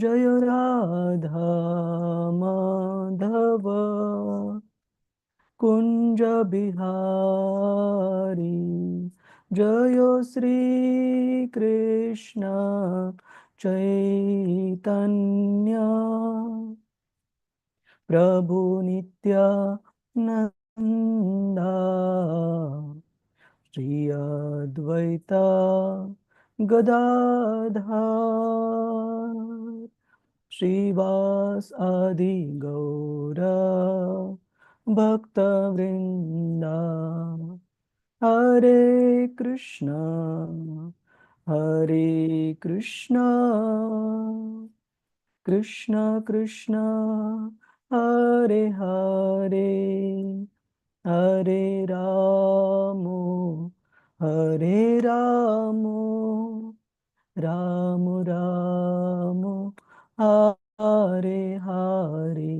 जय राधा माधव कुंज बिहारी जय श्री कृष्ण चैतन्य प्रभु नित्यानंदा श्री अद्वैता गदाधर श्रीवास आदि गौर भक्तवृंदा हरे कृष्णा कृष्ण कृष्ण हरे हरे हरे रामो राम राम हरे हरे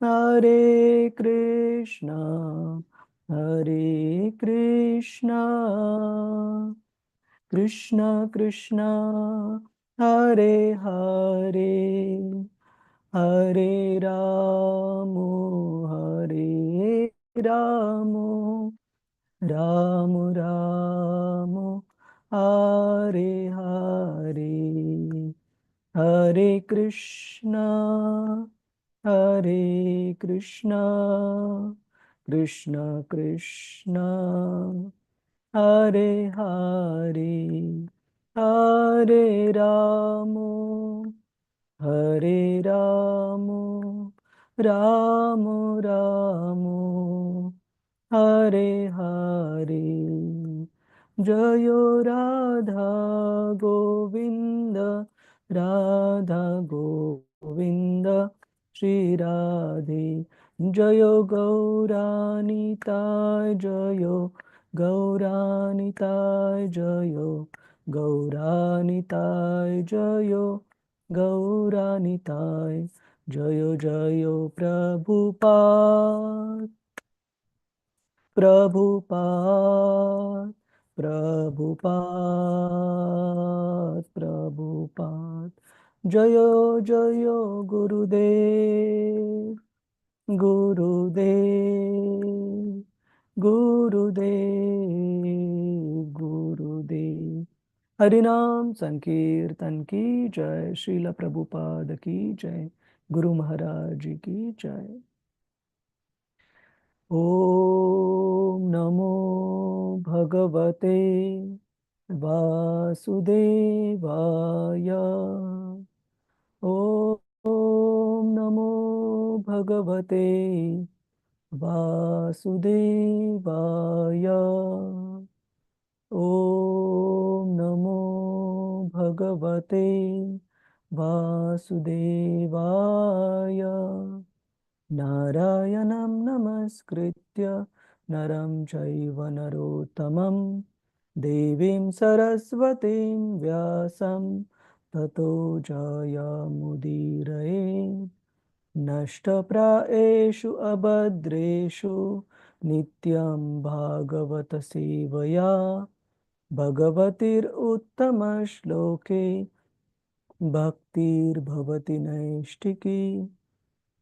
हरे कृष्णा कृष्ण कृष्ण हरे हरे हरे राम राम राम हरे हरे हरे कृष्णा कृष्ण कृष्ण हरे हरे हरे राम राम राम हरे हरे जयो राधा गोविंद राधा गोविंद श्री राधे जयो गौरानिताय जयो गौरानिताय जयो गौरानिताय जयो गौरानिताय जयो जयो प्रभुपाद प्रभुपाद प्रभुपाद प्रभुपाद जयो जयो गुरुदेव गुरुदेव गुरुदेव गुरुदेव हरिनाम संकीर्तन की जय श्रील प्रभुपाद की जय गुरु महाराज जी की जय ओम नमो भगवते वासुदेवाय ओम नमो भगवते वासुदेवाय ओम नमो भगवते वासुदेवाय नारायणं नमस्कृत्य नरं चैव नरोत्तमं देवीं सरस्वतीं व्यासं ततो जयमुदीरये नष्टप्रायेषु अभद्रेषु नित्यं भागवत सेवया भगवतीरुत्तमश्लोके भक्तिर्भवति नैष्ठिकी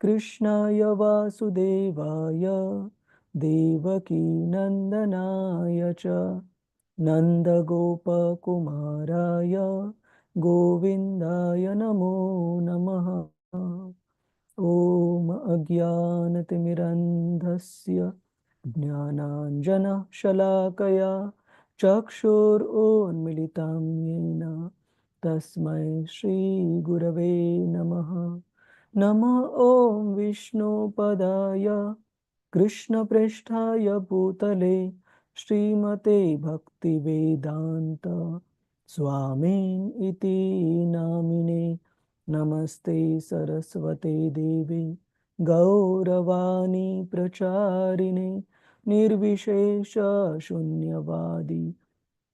कृष्णाय वासुदेवाय देवकी नन्दनाय च नन्दगोपकुमाराय गोविन्दाय नमो नमः ॐ अज्ञानतिमिरन्धस्य ज्ञानाञ्जनशलाकया चक्षुरुन्मिलितं येन तस्मै श्रीगुरवे नमः नमः ॐ विष्णुपदाय कृष्णप्रेष्ठाय भूतले श्रीमते भक्तिवेदान्त स्वामिन् इति नामिने नमस्ते सरस्वते देवी गौरवाणी प्रचारिणे निर्विशेष शून्यवादी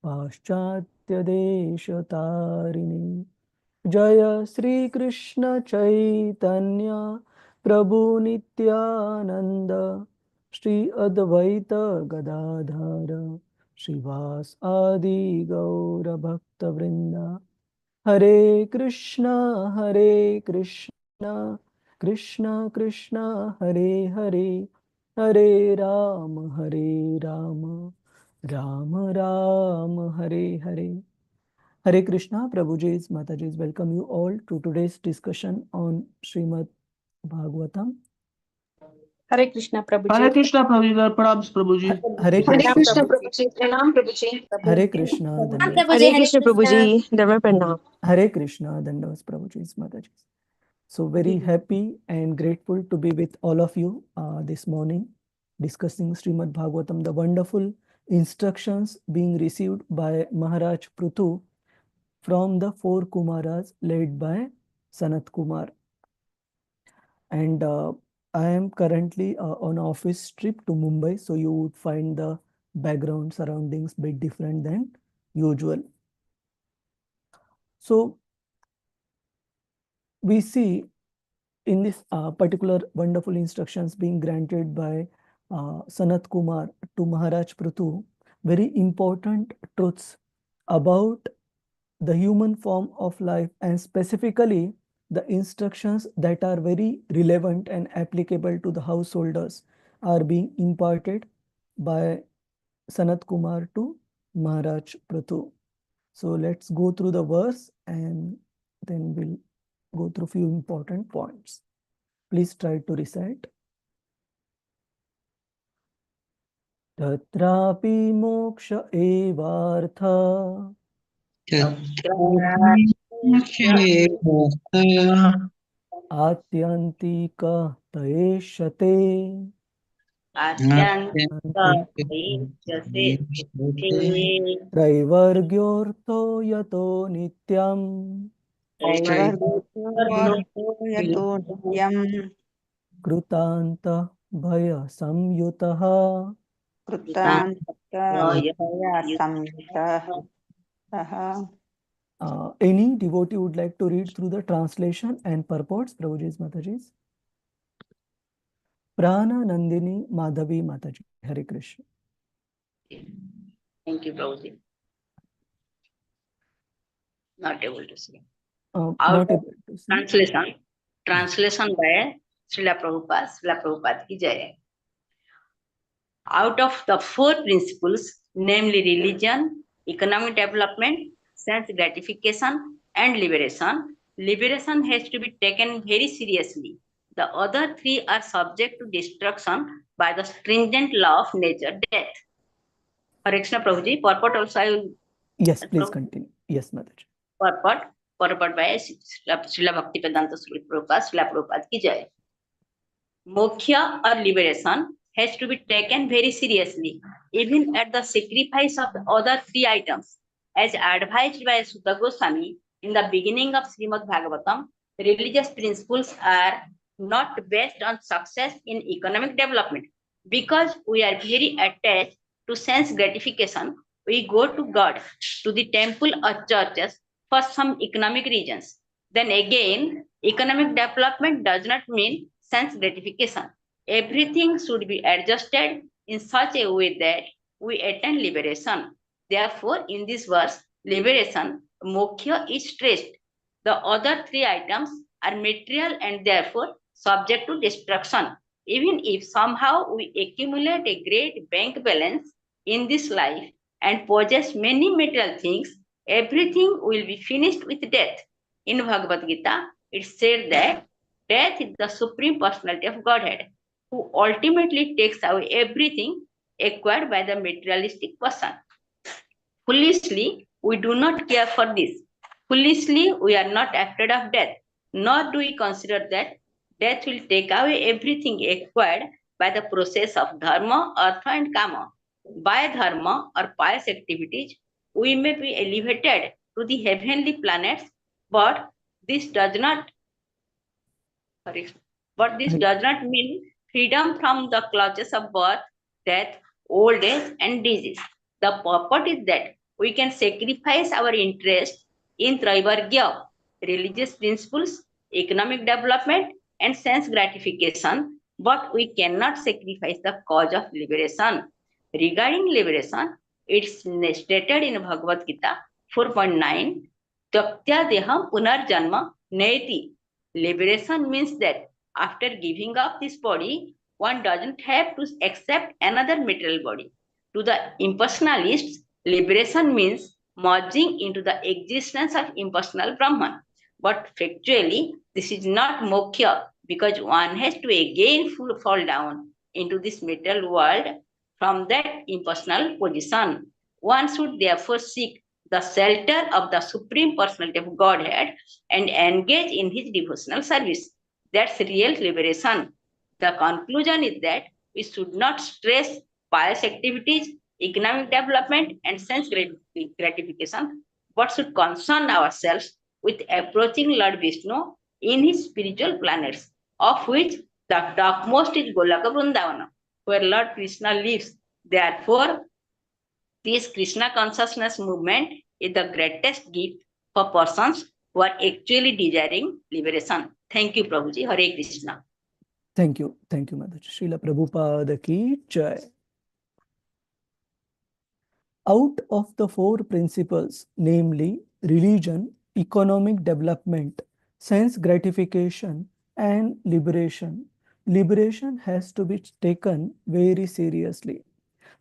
पाश्चात्यदेशतारिणे जय श्री कृष्ण चैतन्य प्रभु नित्यानंद श्री अद्वैत गदाधर श्रीवास आदि गौर भक्त वृंदा Hare Krishna, Krishna Krishna, Hare Hare, Hare Rama, Rama Rama, Hare Hare. Hare Krishna, Prabhuji's, Mataji's, welcome you all to today's discussion on Srimad Bhagavatam. Hare Krishna Prabhuji. Hare Krishna Prabhuji, Pranams Prabhuji. Hare Hare Krishna. Krishna Prabhuji. Pranam Prabhuji. Hare Krishna, Dandavas. Hare Krishna Prabhuji. Dharma Pranam. Hare Krishna, Dandavas, Prabhuji's, Mataji's. So very happy and grateful to be with all of you this morning, discussing Srimad Bhagavatam, the wonderful instructions being received by Maharaj Prithu from the four Kumaras led by Sanat Kumar. And I am currently on office trip to Mumbai, so you would find the background surroundings a bit different than usual. So we see in this particular wonderful instructions being granted by Sanat Kumar to Maharaj Prithu, very important truths about the human form of life, and specifically the instructions that are very relevant and applicable to the householders are being imparted by Sanat Kumar to Maharaj Prithu. So let's go through the verse and then we'll go through few important points. Please try to recite. Tatrapi moksha evartha Atyantika taeshate Traivargyortho yato nityam Krutanta bhaya samyutaha. Any devotee would like to read through the translation and purports? Prabhuji's, Mataji's. Prana Nandini Madhavi Mataji. Hare Krishna. Thank you, Prabhuji. Not able to see. Not able to see. Translation by Srila Prabhupada ki jai. Out of the four principles, namely religion, economic development, sense gratification, and liberation, liberation has to be taken very seriously. The other three are subject to destruction by the stringent law of nature, death. Hare Krishna Prabhuji, purport also I will... Yes, please continue. Yes, Mataji. Purport by Srila Bhaktivedanta Srila Prabhupada ki jai. Moksha or liberation has to be taken very seriously, even at the sacrifice of the other three items. As advised by Sutta Goswami in the beginning of Srimad Bhagavatam, religious principles are not based on success in economic development. Because we are very attached to sense gratification, we go to God, to the temple or churches for some economic reasons. Then again, economic development does not mean sense gratification. Everything should be adjusted in such a way that we attain liberation. Therefore, in this verse, liberation, moksha is stressed. The other three items are material and therefore subject to destruction. Even if somehow we accumulate a great bank balance in this life and possess many material things, everything will be finished with death. In Bhagavad Gita, it said that death is the supreme personality of Godhead, who ultimately takes away everything acquired by the materialistic person. Foolishly, we do not care for this. Foolishly, we are not afraid of death, nor do we consider that death will take away everything acquired by the process of dharma, artha, and kama. By dharma or pious activities, we may be elevated to the heavenly planets, but this does not mean freedom from the clutches of birth, death, old age, and disease. The purport is that we can sacrifice our interest in Traivargya, religious principles, economic development, and sense gratification, but we cannot sacrifice the cause of liberation. Regarding liberation, it's stated in Bhagavad Gita 4.9, Tyaktya deham punarjanma neti. Liberation means that after giving up this body, one doesn't have to accept another material body. To the impersonalists, liberation means merging into the existence of impersonal Brahman. But factually, this is not moksha because one has to again fall down into this material world from that impersonal position. One should therefore seek the shelter of the Supreme Personality of Godhead and engage in his devotional service. That's real liberation. The conclusion is that we should not stress pious activities, economic development, and sense gratification, but should concern ourselves with approaching Lord Vishnu in his spiritual planets, of which the topmost is Golaka Vrindavana, where Lord Krishna lives. Therefore, this Krishna consciousness movement is the greatest gift for persons who are actually desiring liberation. Thank you, Prabhuji. Hare Krishna. Thank you, Mataji. Srila Prabhupada ki jai. Out of the four principles, namely religion, economic development, sense gratification, and liberation, liberation has to be taken very seriously.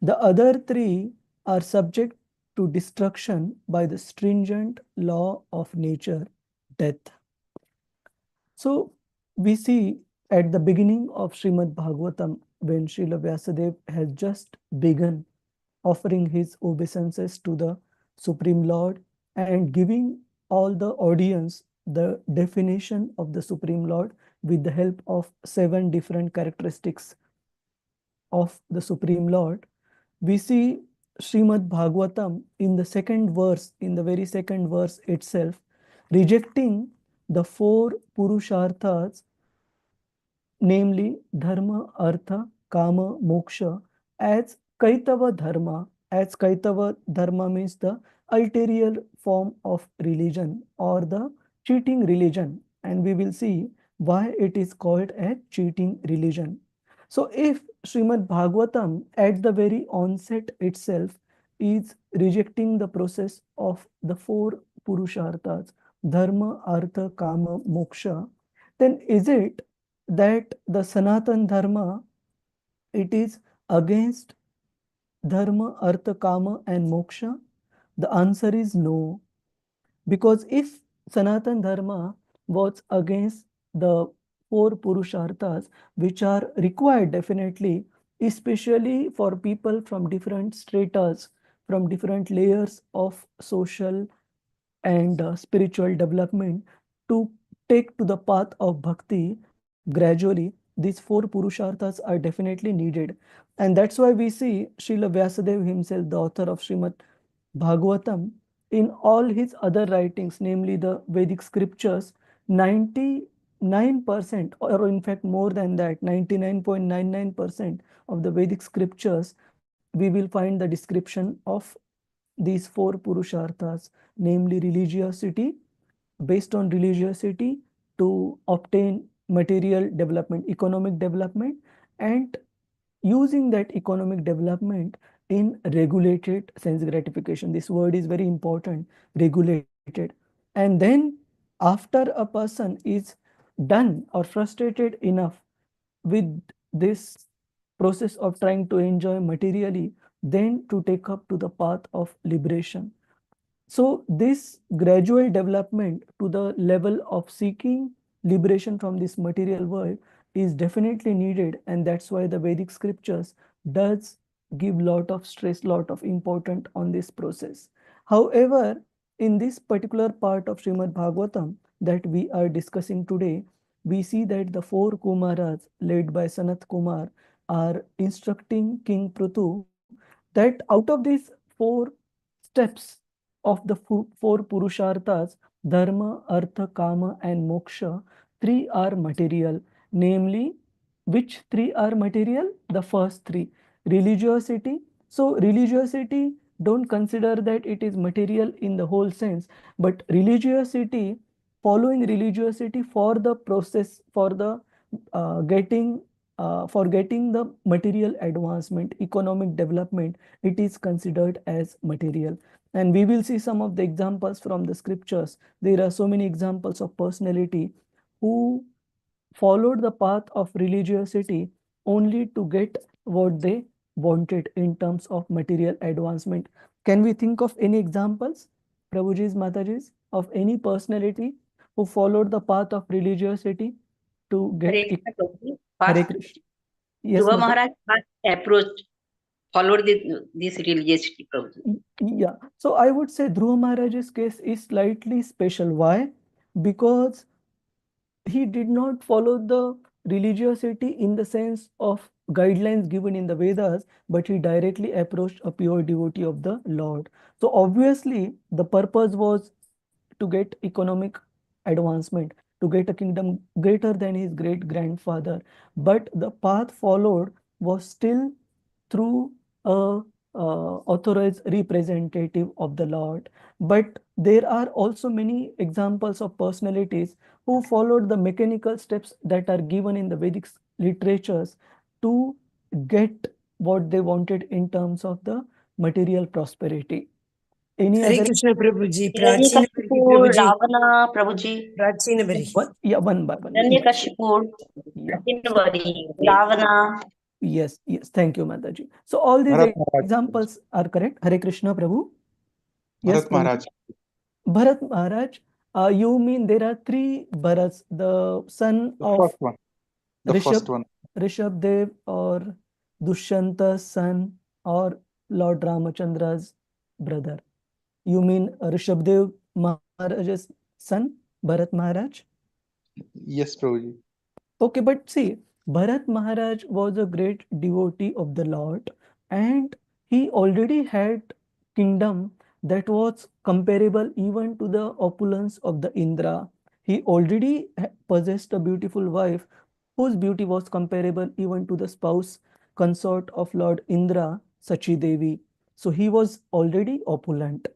The other three are subject to destruction by the stringent law of nature, death. So we see at the beginning of Srimad Bhagavatam, when Srila Vyasadeva has just begun offering his obeisances to the Supreme Lord and giving all the audience the definition of the Supreme Lord with the help of 7 different characteristics of the Supreme Lord, we see Srimad Bhagavatam in the second verse, in the very second verse itself, rejecting the 4 Purusharthas, namely Dharma, Artha, Kama, Moksha, as Kaitava Dharma. As Kaitava Dharma means the ulterior form of religion or the cheating religion. And we will see why it is called a cheating religion. So if Srimad Bhagavatam at the very onset itself is rejecting the process of the 4 Purusharthas, Dharma, Artha, Kama, Moksha, then is it that the Sanatan Dharma, it is against Dharma, Artha, Kama and Moksha? The answer is no. Because if Sanatan Dharma was against the 4 Purusharthas, which are required definitely, especially for people from different stratas, from different layers of social and spiritual development, to take to the path of bhakti gradually, these 4 Purusharthas are definitely needed. And that's why we see Srila Vyasadeva himself, the author of Srimad Bhagavatam, in all his other writings, namely the Vedic scriptures, 99%, or in fact more than that, 99.99% of the Vedic scriptures, we will find the description of these 4 Purusharthas, namely religiosity, based on religiosity to obtain material development, economic development, and using that economic development in regulated sense gratification. This word is very important, regulated. And then after a person is done or frustrated enough with this process of trying to enjoy materially, then to take up to the path of liberation. So this gradual development to the level of seeking liberation from this material world is definitely needed, and that's why the Vedic scriptures does give lot of stress, lot of importance on this process. However, in this particular part of Srimad Bhagavatam that we are discussing today, we see that the 4 Kumaras led by Sanat Kumar are instructing King Prithu that out of these 4 steps of the 4 Purusharthas, Dharma, Artha, Kama and Moksha, 3 are material. Namely, which 3 are material? The first 3. Religiosity. So religiosity, don't consider that it is material in the whole sense, but religiosity, following religiosity for the process, for the getting the material advancement, economic development, it is considered as material. And we will see some of the examples from the scriptures. There are so many examples of personality who followed the path of religiosity only to get what they wanted in terms of material advancement. Can we think of any examples, Prabhuji's, Mataji's, of any personality who followed the path of religiosity to get Hare Krishna Prabhuji. Hare First, Krishna? Yes, Dhruva Mataji. Maharaj first approached, followed this religiosity, Prabhuji. Yeah, so I would say Dhruva Maharaj's case is slightly special. Why? Because he did not follow the religiosity in the sense of guidelines given in the Vedas, but he directly approached a pure devotee of the Lord. So obviously, the purpose was to get economic advancement, to get a kingdom greater than his great grandfather. But the path followed was still through a authorized representative of the Lord. But there are also many examples of personalities who followed the mechanical steps that are given in the Vedic literatures to get what they wanted in terms of the material prosperity. Any Hare other? Krishna Prabhuji, Hiranyakashipu, Prachina Prabhuji, Ravana, Prabhuji. Prachina Vari. Yeah, one by one. Hiranyakashipu, Yeah. Pratinvari, Ravana. Yes, yes. Thank you, Mataji. So all these Bharat Maharaj. examples are correct. Hare Krishna, Prabhu. Yes, Bharat Maharaj. Bharat Maharaj, you mean there are three Bharats, the son The of first one. The first one. Rishabh Dev or Dushyanta's son or Lord Ramachandra's brother. You mean Rishabh Dev Maharaj's son, Bharat Maharaj? Yes, Prabhuji. Okay, but see, Bharat Maharaj was a great devotee of the Lord, and he already had kingdom that was comparable even to the opulence of the Indra. He already possessed a beautiful wife whose beauty was comparable even to the spouse consort of Lord Indra, Sachi Devi. So he was already opulent.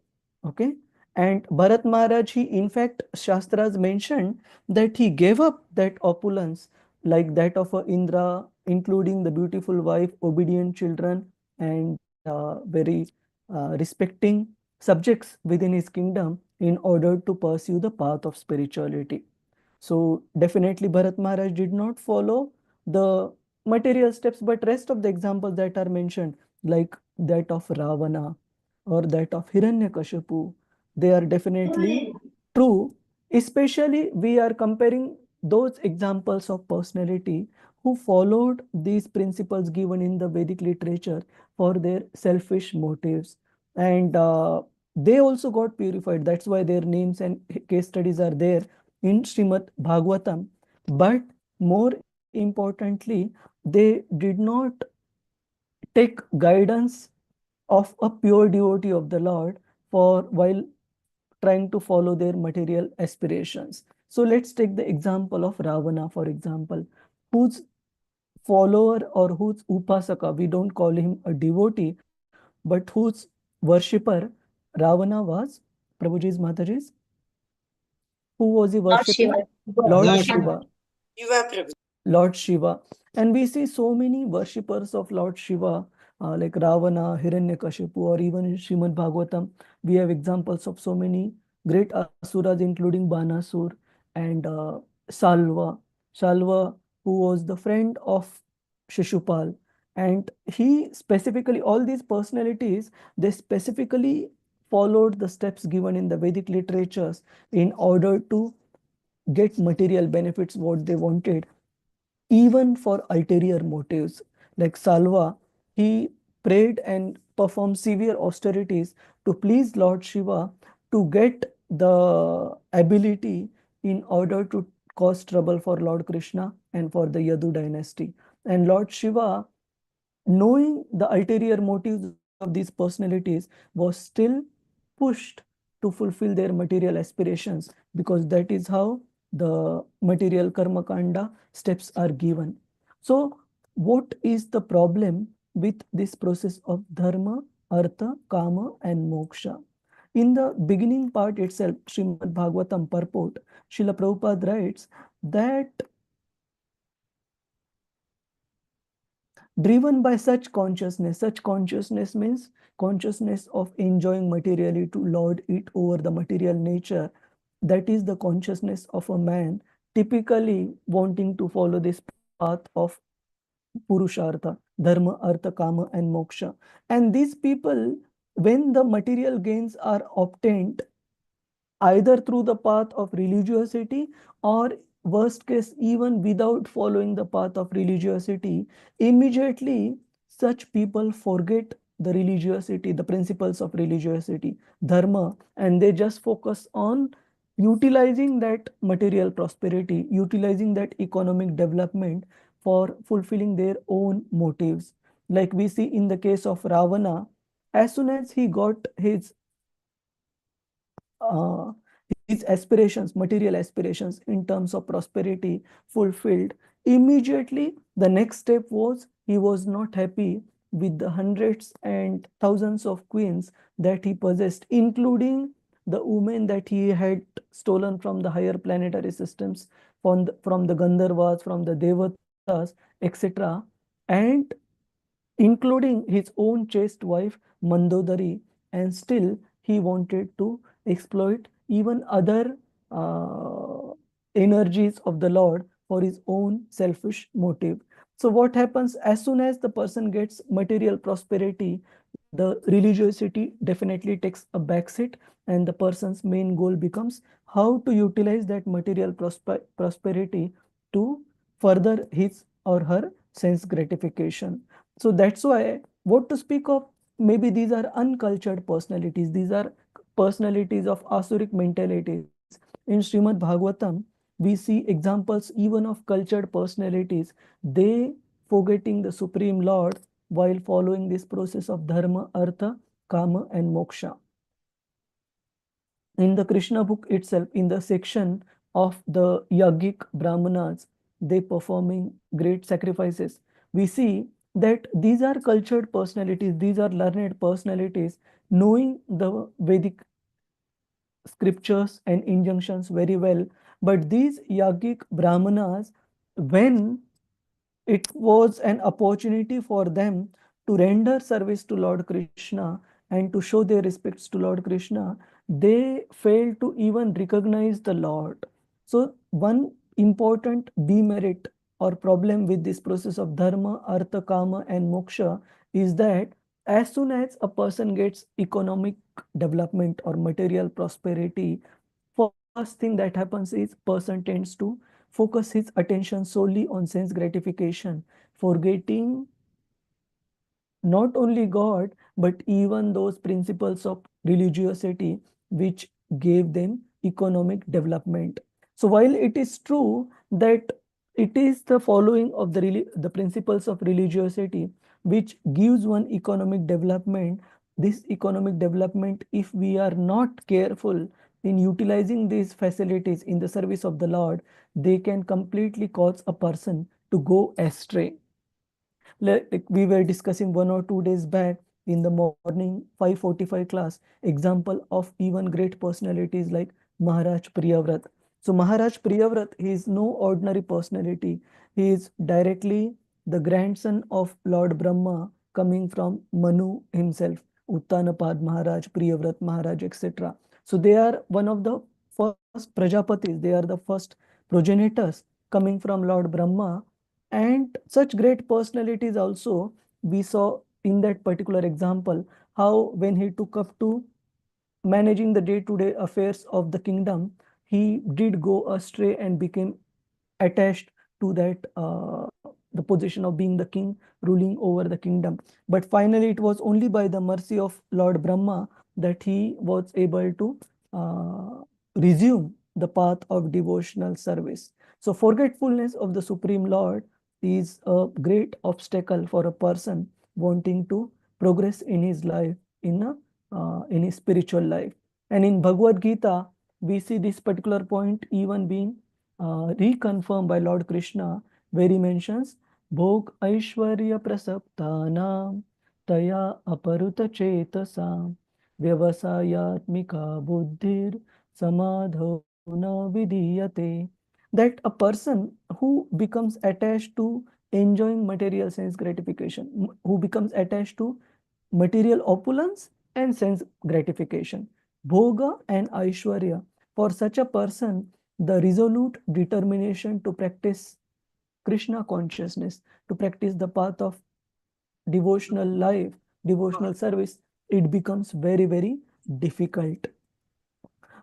Okay. And Bharat Maharaj, he in fact, Shastras mentioned that he gave up that opulence like that of Indra, including the beautiful wife, obedient children, and very respecting subjects within his kingdom in order to pursue the path of spirituality. So definitely Bharat Maharaj did not follow the material steps, but rest of the examples that are mentioned, like that of Ravana or that of Hiranyakashipu, they are definitely true. Especially we are comparing those examples of personality who followed these principles given in the Vedic literature for their selfish motives. And they also got purified. That's why their names and case studies are there in Srimad Bhagavatam. But more importantly, they did not take guidance of a pure devotee of the Lord for while trying to follow their material aspirations. So let's take the example of Ravana, for example, whose follower or whose upasaka, we don't call him a devotee, but whose worshipper Ravana was, Prabhuji's, Mataji's, who was he Lord worshipping? Shiva. Lord Lord Shiva. Shiva Prabhuji. Lord Shiva. And we see so many worshippers of Lord Shiva, like Ravana, Hiranyakashipu, or even in Srimad Bhagavatam. We have examples of so many great asuras, including Banasur and Salva. Salva, who was the friend of Shishupal. And he specifically, all these personalities, they specifically followed the steps given in the Vedic literatures in order to get material benefits, what they wanted, even for ulterior motives. Like Salva, he prayed and performed severe austerities to please Lord Shiva to get the ability in order to cause trouble for Lord Krishna and for the Yadu dynasty. And Lord Shiva, knowing the ulterior motives of these personalities, was still pushed to fulfill their material aspirations, because that is how the material karma kanda steps are given. So what is the problem with this process of dharma, artha, kama, and moksha? In the beginning part itself, Srimad Bhagavatam purport, Srila Prabhupada writes that driven by such consciousness. Such consciousness means consciousness of enjoying materially to lord it over the material nature. That is the consciousness of a man typically wanting to follow this path of Purushartha, Dharma, Artha, Kama, and Moksha. And these people, when the material gains are obtained, either through the path of religiosity or worst case even without following the path of religiosity, immediately such people forget the religiosity, the principles of religiosity, dharma, and they just focus on utilizing that material prosperity, utilizing that economic development for fulfilling their own motives. Like we see in the case of Ravana, as soon as he got uh, his aspirations, material aspirations in terms of prosperity fulfilled, immediately the next step was he was not happy with the hundreds and thousands of queens that he possessed, including the women that he had stolen from the higher planetary systems, from the Gandharvas, from the Devatas, etc. And including his own chaste wife Mandodari, and still he wanted to exploit even other energies of the Lord for his own selfish motive. So what happens as soon as the person gets material prosperity, the religiosity definitely takes a backseat, and the person's main goal becomes how to utilize that material prosperity to further his or her sense gratification. So that's why what to speak of, maybe these are uncultured personalities, these are personalities of asuric mentalities. In Srimad Bhagavatam, we see examples even of cultured personalities, they forgetting the Supreme Lord while following this process of dharma, artha, kama, and moksha. In the Krishna book itself, in the section of the yogic brahmanas, they performing great sacrifices, we see that these are cultured personalities, these are learned personalities, knowing the Vedic scriptures and injunctions very well. But these yogic brahmanas, when it was an opportunity for them to render service to Lord Krishna and to show their respects to Lord Krishna, they failed to even recognize the Lord. So one important demerit or problem with this process of dharma, artha, kama, and moksha is that as soon as a person gets economic development or material prosperity, first thing that happens is person tends to focus his attention solely on sense gratification, forgetting not only God, but even those principles of religiosity which gave them economic development. So while it is true that it is the following of the principles of religiosity which gives one economic development, this economic development, if we are not careful in utilizing these facilities in the service of the Lord, they can completely cause a person to go astray. Like we were discussing 1 or 2 days back in the morning 5:45 class, example of even great personalities like Maharaj Priyavrat. So Maharaj Priyavrat, he is no ordinary personality. He is directly the grandson of Lord Brahma, coming from Manu himself, Uttanapad Maharaj, Priyavrat Maharaj, etc. So they are one of the first Prajapatis, they are the first progenitors coming from Lord Brahma. And such great personalities also, we saw in that particular example, how when he took up to managing the day-to-day affairs of the kingdom, he did go astray and became attached to that the position of being the king, ruling over the kingdom. But finally, it was only by the mercy of Lord Brahma that he was able to resume the path of devotional service. So forgetfulness of the Supreme Lord is a great obstacle for a person wanting to progress in his life, in his spiritual life. And in Bhagavad Gita, we see this particular point even being reconfirmed by Lord Krishna, where he mentions Bhog Aishwarya Prasaptanam Taya Aparuta Chetasam Vyavasayatmika Buddhir Samadho Na Vidiyate. That a person who becomes attached to enjoying material sense gratification, who becomes attached to material opulence and sense gratification. Bhoga and Aishwarya. For such a person, the resolute determination to practice Krishna consciousness, to practice the path of devotional life, devotional service, it becomes very, very difficult.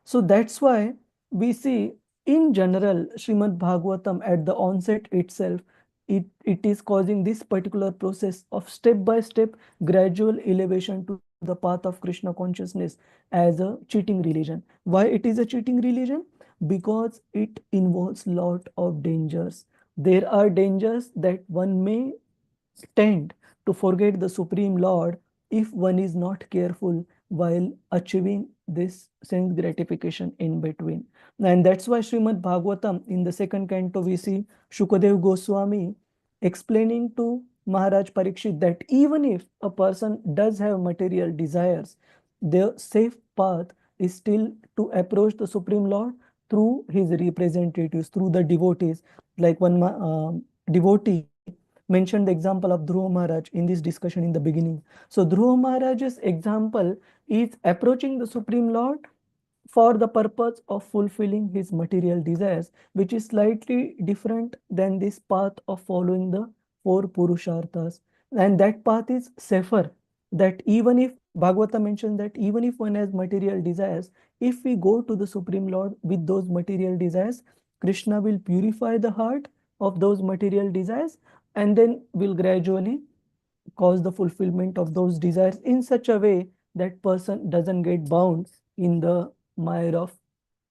So that's why we see in general Srimad Bhagavatam at the onset itself, it is causing this particular process of step-by-step gradual elevation to the path of Krishna consciousness as a cheating religion. Why it is a cheating religion? Because it involves lot of dangers. There are dangers that one may tend to forget the Supreme Lord if one is not careful while achieving this sense gratification in between. And that's why Srimad Bhagavatam in the second canto we see Shukadev Goswami explaining to Maharaj Parikshit that even if a person does have material desires, the safe path is still to approach the Supreme Lord through his representatives, through the devotees. Like one devotee mentioned the example of Dhruva Maharaj in this discussion in the beginning. So Dhruva Maharaj's example is approaching the Supreme Lord for the purpose of fulfilling his material desires, which is slightly different than this path of following the four Purusharthas. And that path is safer. That even if Bhagavata mentions that even if one has material desires, if we go to the Supreme Lord with those material desires, Krishna will purify the heart of those material desires and then will gradually cause the fulfillment of those desires in such a way that person doesn't get bound in the mire of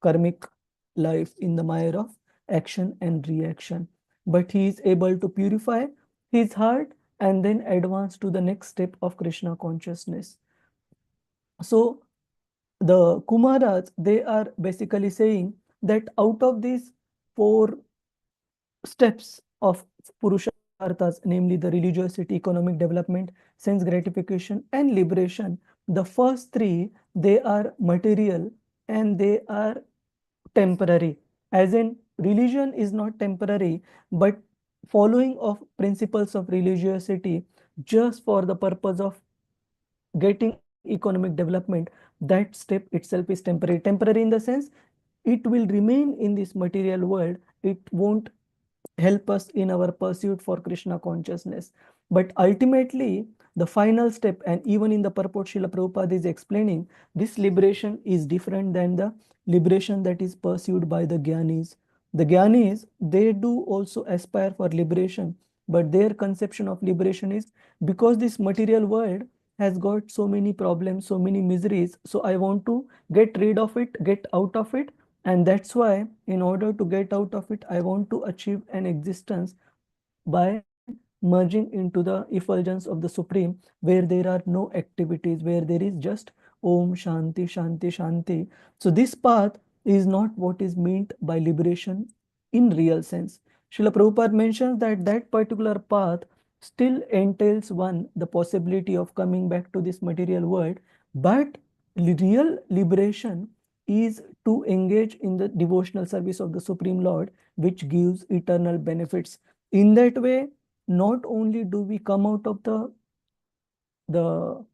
karmic life, in the mire of action and reaction. But he is able to purify his heart and then advance to the next step of Krishna consciousness. So the Kumaras, they are basically saying that out of these four steps of Purusharthas, namely the religiosity, economic development, sense gratification, and liberation, the first three, they are material and they are temporary. As in, religion is not temporary, but following of principles of religiosity just for the purpose of getting economic development, that step itself is temporary. Temporary in the sense, it will remain in this material world. It won't help us in our pursuit for Krishna consciousness. But ultimately, the final step, and even in the purport Srila Prabhupada is explaining, this liberation is different than the liberation that is pursued by the Gyanis. The Gyanis, they do also aspire for liberation, but their conception of liberation is because this material world has got so many problems, so many miseries, so I want to get rid of it, get out of it, and that's why, in order to get out of it, I want to achieve an existence by merging into the effulgence of the Supreme, where there are no activities, where there is just Om Shanti, Shanti, Shanti. So this path is not what is meant by liberation in real sense. Srila Prabhupada mentions that that particular path still entails one, the possibility of coming back to this material world, but real liberation is to engage in the devotional service of the Supreme Lord, which gives eternal benefits. In that way, not only do we come out of the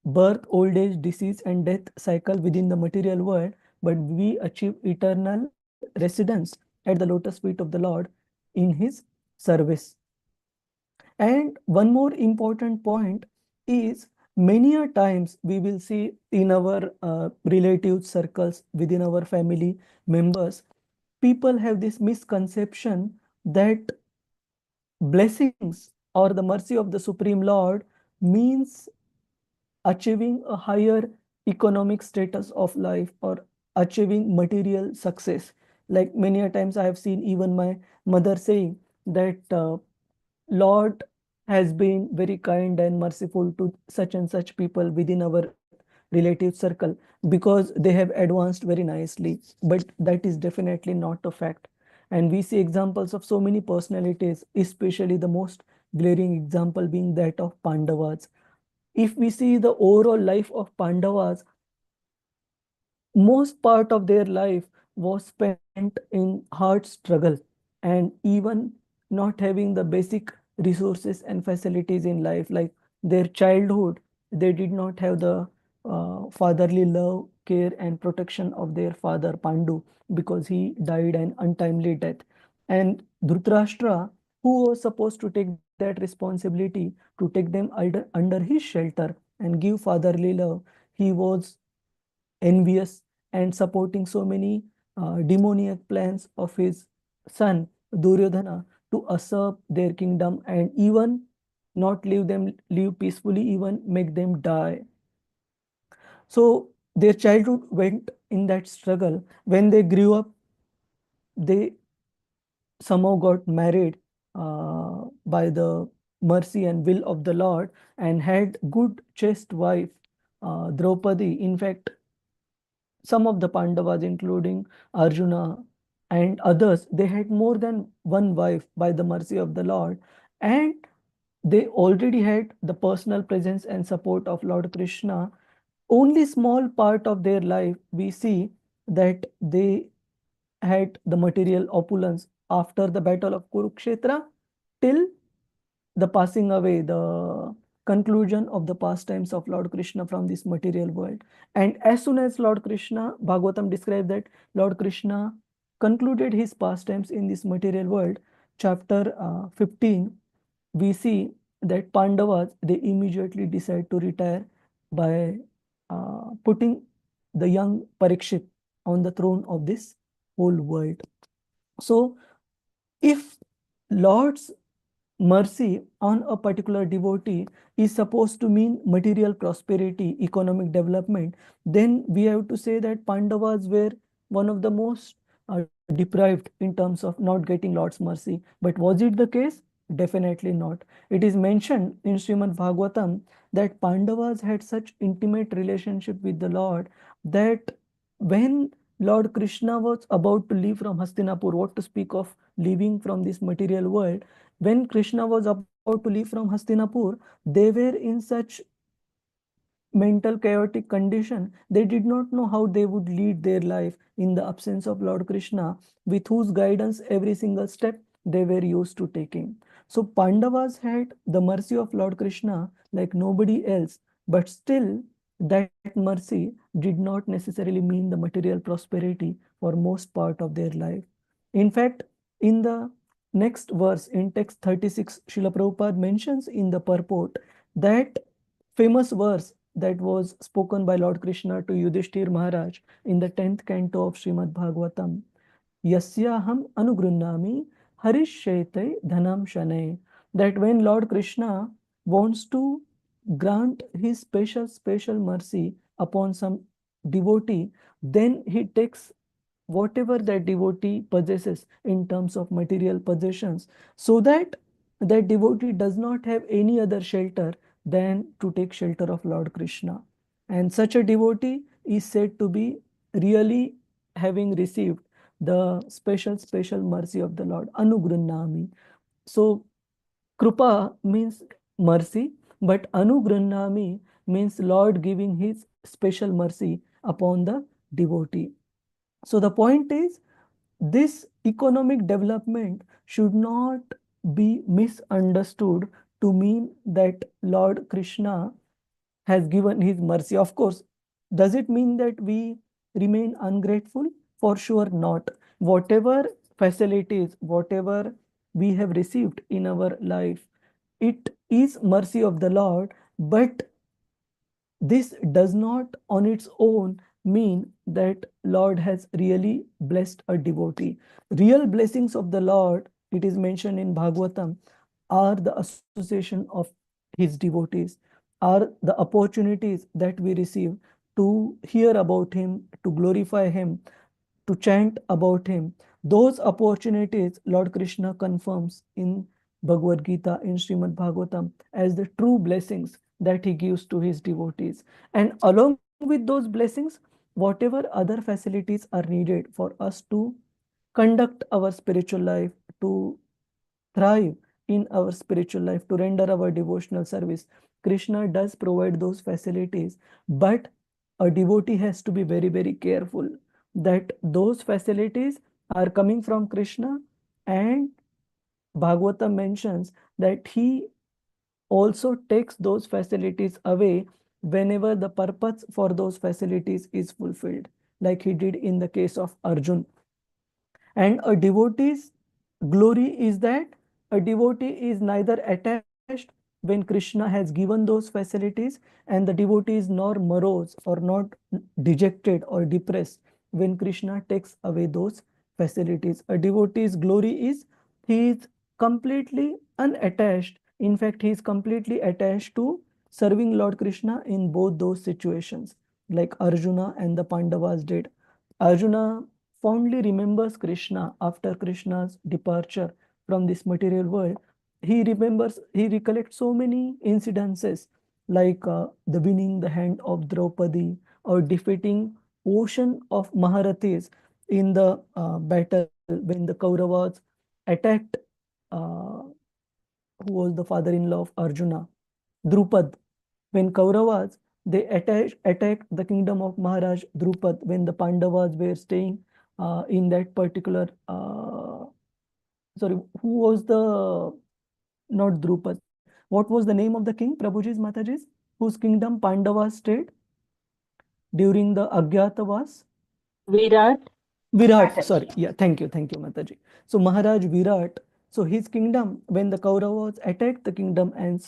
birth, old age, disease, and death cycle within the material world, but we achieve eternal residence at the lotus feet of the Lord in his service. And one more important point is, many a times we will see in our relative circles, within our family members, people have this misconception that blessings or the mercy of the Supreme Lord means achieving a higher economic status of life or achieving material success. Like many a times I have seen even my mother saying that Lord has been very kind and merciful to such and such people within our relative circle because they have advanced very nicely. But that is definitely not a fact. And we see examples of so many personalities, especially the most glaring example being that of Pandavas. If we see the overall life of Pandavas, most part of their life was spent in hard struggle and even not having the basic resources and facilities in life, like their childhood. They did not have the fatherly love, care, and protection of their father Pandu, because he died an untimely death. And Dhritarashtra, who was supposed to take that responsibility to take them under his shelter and give fatherly love, he was envious and supporting so many demoniac plans of his son Duryodhana to usurp their kingdom, and even not leave them live peacefully, even make them die. So their childhood went in that struggle. When they grew up, they somehow got married by the mercy and will of the Lord, and had good chaste wife, Draupadi. In fact, some of the Pandavas, including Arjuna and others, they had more than one wife by the mercy of the Lord, and they already had the personal presence and support of Lord Krishna. Only small part of their life we see that they had the material opulence after the battle of Kurukshetra till the passing away, the conclusion of the pastimes of Lord Krishna from this material world. And as soon as Lord Krishna, Bhagavatam describes that Lord Krishna concluded his pastimes in this material world, chapter 15, we see that Pandavas, they immediately decide to retire by putting the young Parikshit on the throne of this whole world. So if Lord's mercy on a particular devotee is supposed to mean material prosperity, economic development, then we have to say that Pandavas were one of the most deprived in terms of not getting Lord's mercy. But was it the case? Definitely not. It is mentioned in Srimad Bhagavatam that Pandavas had such intimate relationship with the Lord that when Lord Krishna was about to leave from Hastinapur, what to speak of leaving from this material world, when Krishna was about to leave from Hastinapur, they were in such mental chaotic condition. They did not know how they would lead their life in the absence of Lord Krishna, with whose guidance every single step they were used to taking. So Pandavas had the mercy of Lord Krishna like nobody else, but still that mercy did not necessarily mean the material prosperity for most part of their life. In fact, in the next verse, in text 36, Srila Prabhupada mentions in the purport that famous verse that was spoken by Lord Krishna to Yudhishthir Maharaj in the 10th canto of Srimad Bhagavatam. Yasyaham anugrunnami harishete dhanam shane. That when Lord Krishna wants to grant his special mercy upon some devotee, then he takes whatever that devotee possesses in terms of material possessions, so that that devotee does not have any other shelter than to take shelter of Lord Krishna. And such a devotee is said to be really having received the special mercy of the Lord, Anugrunnami. So Krupa means mercy, but Anugrunnami means Lord giving his special mercy upon the devotee. So the point is, this economic development should not be misunderstood to mean that Lord Krishna has given his mercy. Of course, does it mean that we remain ungrateful? For sure not. Whatever facilities, whatever we have received in our life, it is mercy of the Lord, but this does not on its own mean that Lord has really blessed a devotee. Real blessings of the Lord, it is mentioned in Bhagavatam, are the association of his devotees, are the opportunities that we receive to hear about him, to glorify him, to chant about him. Those opportunities Lord Krishna confirms in Bhagavad Gita, in Srimad Bhagavatam, as the true blessings that he gives to his devotees. And along with those blessings, whatever other facilities are needed for us to conduct our spiritual life, to thrive in our spiritual life, to render our devotional service, Krishna does provide those facilities. But a devotee has to be very careful that those facilities are coming from Krishna, and Bhagavatam mentions that he also takes those facilities away whenever the purpose for those facilities is fulfilled, like he did in the case of Arjun. And a devotee's glory is that a devotee is neither attached when Krishna has given those facilities, and the devotee is nor morose or not dejected or depressed when Krishna takes away those facilities. A devotee's glory is he is completely unattached. In fact, he is completely attached to serving Lord Krishna in both those situations, like Arjuna and the Pandavas did. Arjuna fondly remembers Krishna after Krishna's departure from this material world. He recollects so many incidences like the winning the hand of Draupadi or defeating ocean of Maharathis in the battle when the Kauravas attacked who was the father-in-law of Arjuna, Drupad. When Kauravas, they attacked the kingdom of Maharaj Drupad when the Pandavas were staying in that particular, sorry, who was the, not Drupad. What was the name of the king, Prabhuji's, Mataji's, whose kingdom Pandavas stayed during the Agyatavas? Virat. Virat, sorry. Yeah, thank you, Mataji. So Maharaj Virat, so his kingdom, when the Kauravas attacked the kingdom and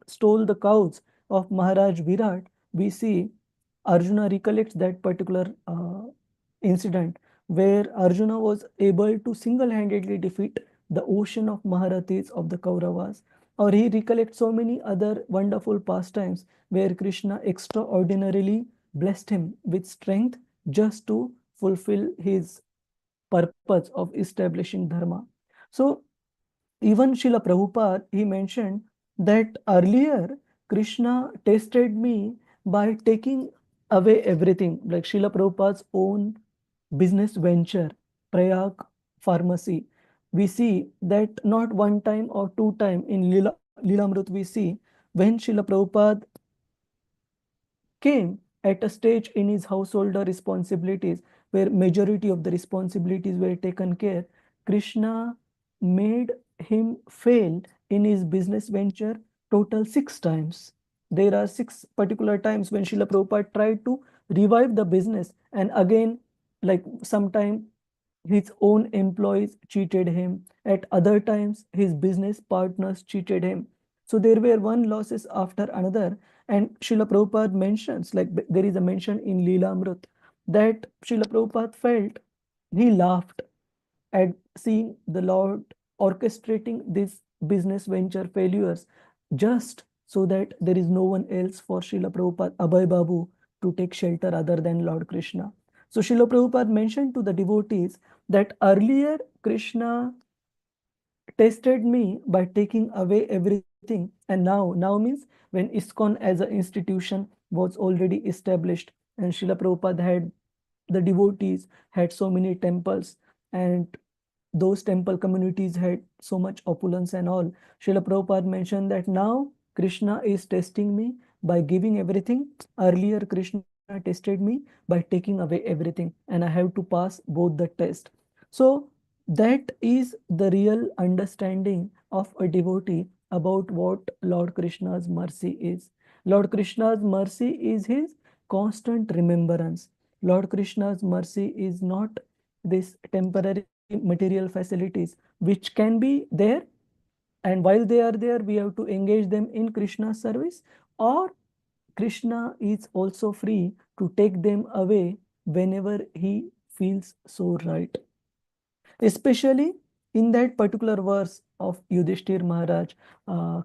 stole the cows of Maharaj Virat, we see Arjuna recollects that particular incident where Arjuna was able to single-handedly defeat the ocean of Maharathis of the Kauravas. Or he recollects so many other wonderful pastimes where Krishna extraordinarily blessed him with strength just to fulfill his purpose of establishing dharma. So even Srila Prabhupada, he mentioned that earlier Krishna tested me by taking away everything, like Srila Prabhupada's own business venture, Prayag Pharmacy. We see that not one time or two time in Lilamrut we see when Srila Prabhupada came at a stage in his householder responsibilities where majority of the responsibilities were taken care, Krishna made him fail in his business venture total 6 times. There are 6 particular times when Srila Prabhupada tried to revive the business, and again, like sometime his own employees cheated him. At other times, his business partners cheated him. So there were one losses after another. And Srila Prabhupada mentions, like there is a mention in Leelamrut, that Srila Prabhupada felt, he laughed at seeing the Lord orchestrating these business venture failures just so that there is no one else for Srila Prabhupada, Abhay Babu, to take shelter other than Lord Krishna. So Srila Prabhupada mentioned to the devotees that earlier Krishna tested me by taking away everything, and now means when ISKCON as an institution was already established and Srila Prabhupada had the devotees had so many temples, and those temple communities had so much opulence and all. Srila Prabhupada mentioned that now Krishna is testing me by giving everything. Earlier, Krishna tested me by taking away everything, and I have to pass both the test. So that is the real understanding of a devotee about what Lord Krishna's mercy is. Lord Krishna's mercy is his constant remembrance. Lord Krishna's mercy is not this temporary material facilities which can be there, and while they are there we have to engage them in Krishna's service, or Krishna is also free to take them away whenever he feels so right. Especially in that particular verse of Yudhishthir Maharaj,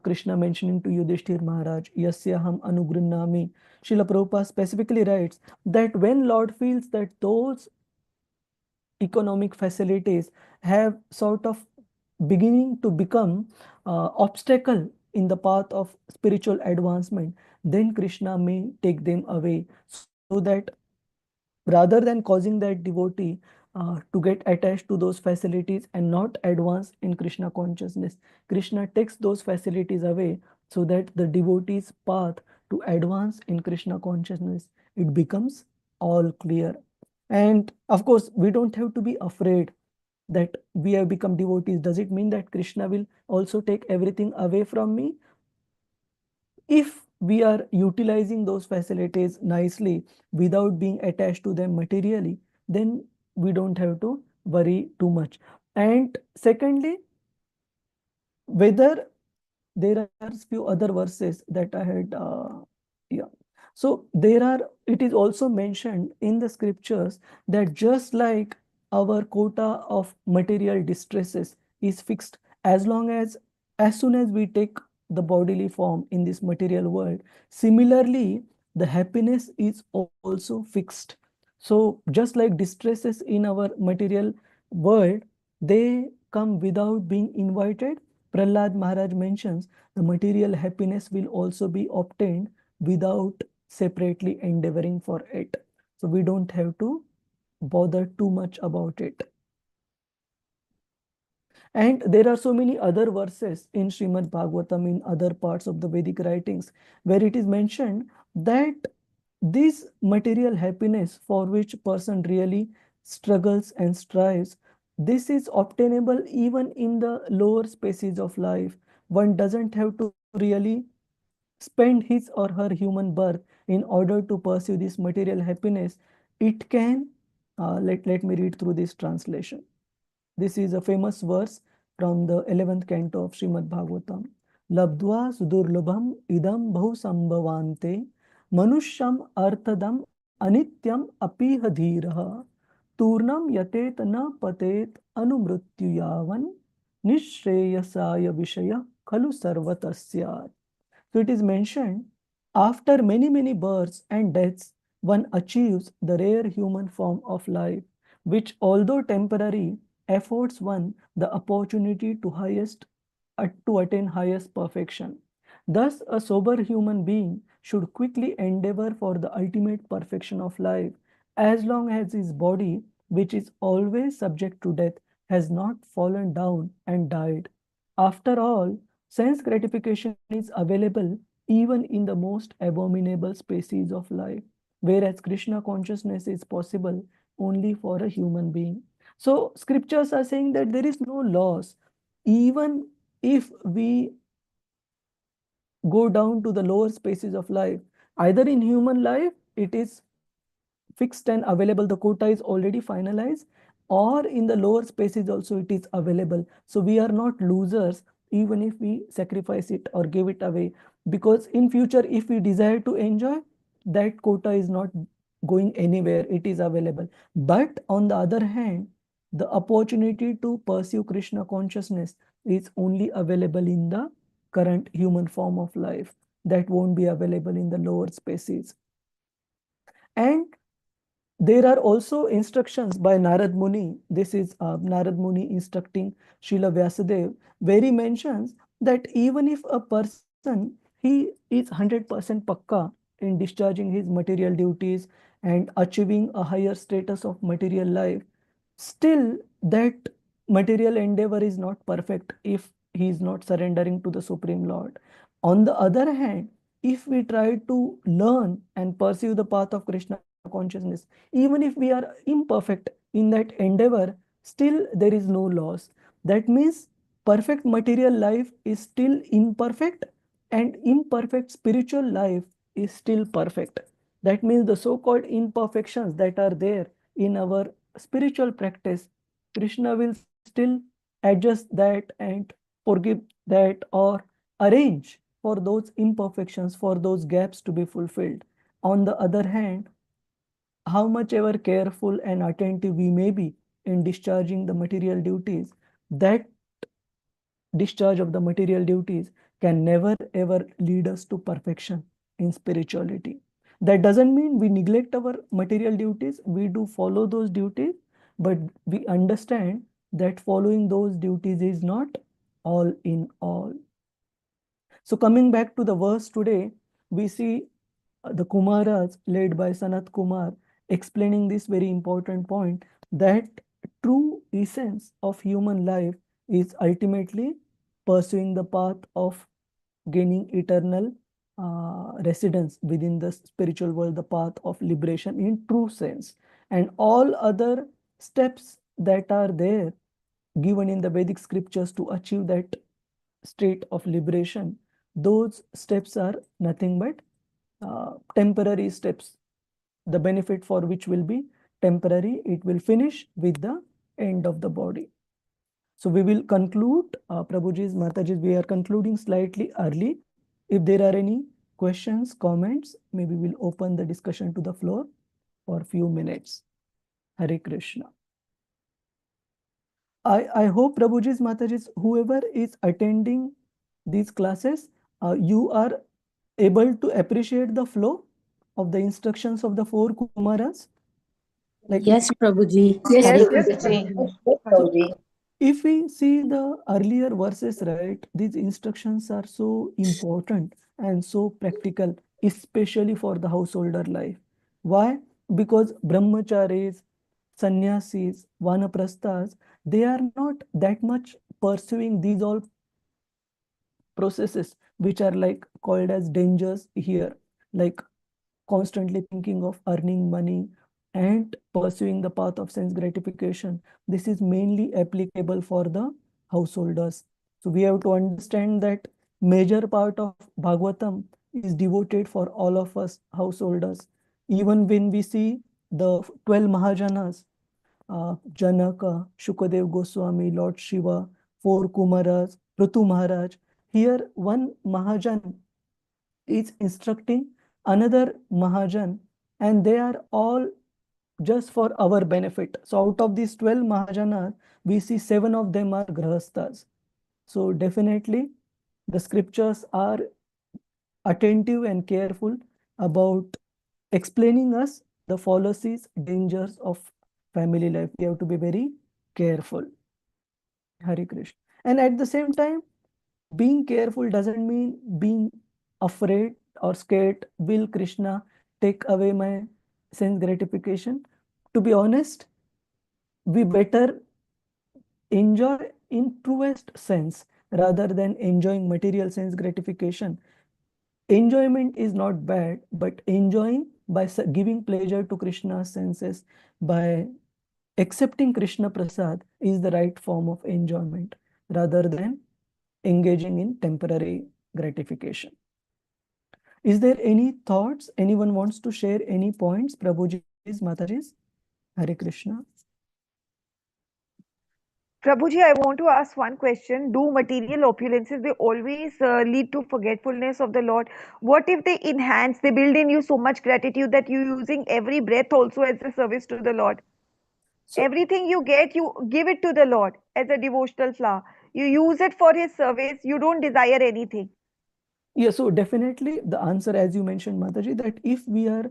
Krishna mentioning to Yudhishthir Maharaj, Yasyaham Anugrunnami, Srila Prabhupada specifically writes that when Lord feels that those economic facilities have sort of beginning to become obstacle in the path of spiritual advancement, then Krishna may take them away, so that rather than causing that devotee to get attached to those facilities and not advance in Krishna consciousness, Krishna takes those facilities away so that the devotee's path to advance in Krishna consciousness, it becomes all clear. And of course, we don't have to be afraid that we have become devotees, does it mean that Krishna will also take everything away from me? If we are utilizing those facilities nicely without being attached to them materially, then we don't have to worry too much. And secondly, whether there are few other verses that I had, yeah. So it is also mentioned in the scriptures that just like our quota of material distresses is fixed, as soon as we take the bodily form in this material world, similarly, the happiness is also fixed. So just like distresses in our material world, they come without being invited. Prahlad Maharaj mentions the material happiness will also be obtained without separately endeavoring for it. So we don't have to bother too much about it. And there are so many other verses in Srimad Bhagavatam, in other parts of the Vedic writings, where it is mentioned that this material happiness for which person really struggles and strives, this is obtainable even in the lower spaces of life. One doesn't have to really spend his or her human birth in order to pursue this material happiness. It can, let me read through this translation. This is a famous verse from the 11th canto of Srimad Bhagavatam. Labdva sudurlabham idam bahusambhavante manushyam arthadam anityam apiha dhiraha turnam yatet na patet anumrityu yavan nishreyasaya vishaya khalu sarvatasyat. So it is mentioned, after many, many births and deaths, one achieves the rare human form of life, which, although temporary, affords one the opportunity to attain highest perfection. Thus, a sober human being should quickly endeavor for the ultimate perfection of life, as long as his body, which is always subject to death, has not fallen down and died. After all, sense gratification is available even in the most abominable species of life, whereas Krishna consciousness is possible only for a human being. So scriptures are saying that there is no loss. Even if we go down to the lower spaces of life, either in human life, it is fixed and available, the quota is already finalized, or in the lower spaces also it is available. So we are not losers even if we sacrifice it or give it away, because in future if we desire to enjoy, that quota is not going anywhere, it is available. But on the other hand, the opportunity to pursue Krishna consciousness is only available in the current human form of life. That won't be available in the lower spaces. And there are also instructions by Narad Muni. This is Narad Muni instructing Srila Vyasadeva, where he mentions that even if a person, he is 100% pakka in discharging his material duties and achieving a higher status of material life, still that material endeavor is not perfect if he is not surrendering to the Supreme Lord. On the other hand, if we try to learn and pursue the path of Krishna consciousness, even if we are imperfect in that endeavor, still there is no loss. That means perfect material life is still imperfect, and imperfect spiritual life is still perfect. That means the so-called imperfections that are there in our spiritual practice, Krishna will still adjust that and forgive that, or arrange for those imperfections, for those gaps to be fulfilled. On the other hand, how much ever careful and attentive we may be in discharging the material duties, that discharge of the material duties can never ever lead us to perfection in spirituality. That doesn't mean we neglect our material duties. We do follow those duties, but we understand that following those duties is not all in all. So coming back to the verse today, we see the Kumaras led by Sanat Kumar explaining this very important point, that true essence of human life is ultimately pursuing the path of gaining eternal residence within the spiritual world, the path of liberation in true sense. And all other steps that are there given in the Vedic scriptures to achieve that state of liberation, those steps are nothing but temporary steps. The benefit for which will be temporary. It will finish with the end of the body. So we will conclude, Prabhuji's, Mataji's, we are concluding slightly early. If there are any questions, comments, maybe we'll open the discussion to the floor for a few minutes. Hare Krishna. I hope Prabhuji's, Mataji's, whoever is attending these classes, you are able to appreciate the flow of the instructions of the four Kumaras. Like Yes, Prabhuji. Yes, Hare Prabhuji. if we see the earlier verses, right, these instructions are so important and so practical, especially for the householder life. Why? Because brahmacharis, sannyasis, vanaprasthas, they are not that much pursuing these all processes which are like called as dangers here, like constantly thinking of earning money and pursuing the path of sense gratification. This is mainly applicable for the householders. So we have to understand that major part of Bhagavatam is devoted for all of us householders. Even when we see the 12 Mahajanas, Janaka, Shukadev Goswami, Lord Shiva, four Kumaras, Prithu Maharaj, here one Mahajan is instructing another Mahajan, and they are all just for our benefit. So out of these 12 Mahajanas, we see 7 of them are Grahasthas. So definitely the scriptures are attentive and careful about explaining us the fallacies, dangers of family life. We have to be very careful. Hare Krishna. And at the same time, being careful doesn't mean being afraid or scared. Will Krishna take away my sense gratification? To be honest, we better enjoy in truest sense rather than enjoying material sense gratification. Enjoyment is not bad, but enjoying by giving pleasure to Krishna's senses, by accepting Krishna Prasad is the right form of enjoyment rather than engaging in temporary gratification. Is there any thoughts? Anyone wants to share any points? Prabhuji's, Mataji's? Hare Krishna. Prabhuji, I want to ask one question. Do material opulences, they always lead to forgetfulness of the Lord? What if they enhance, they build in you so much gratitude that you're using every breath also as a service to the Lord? So, everything you get, you give it to the Lord as a devotional flower. You use it for His service. You don't desire anything. yeah, so definitely the answer, as you mentioned, Mataji, that if we are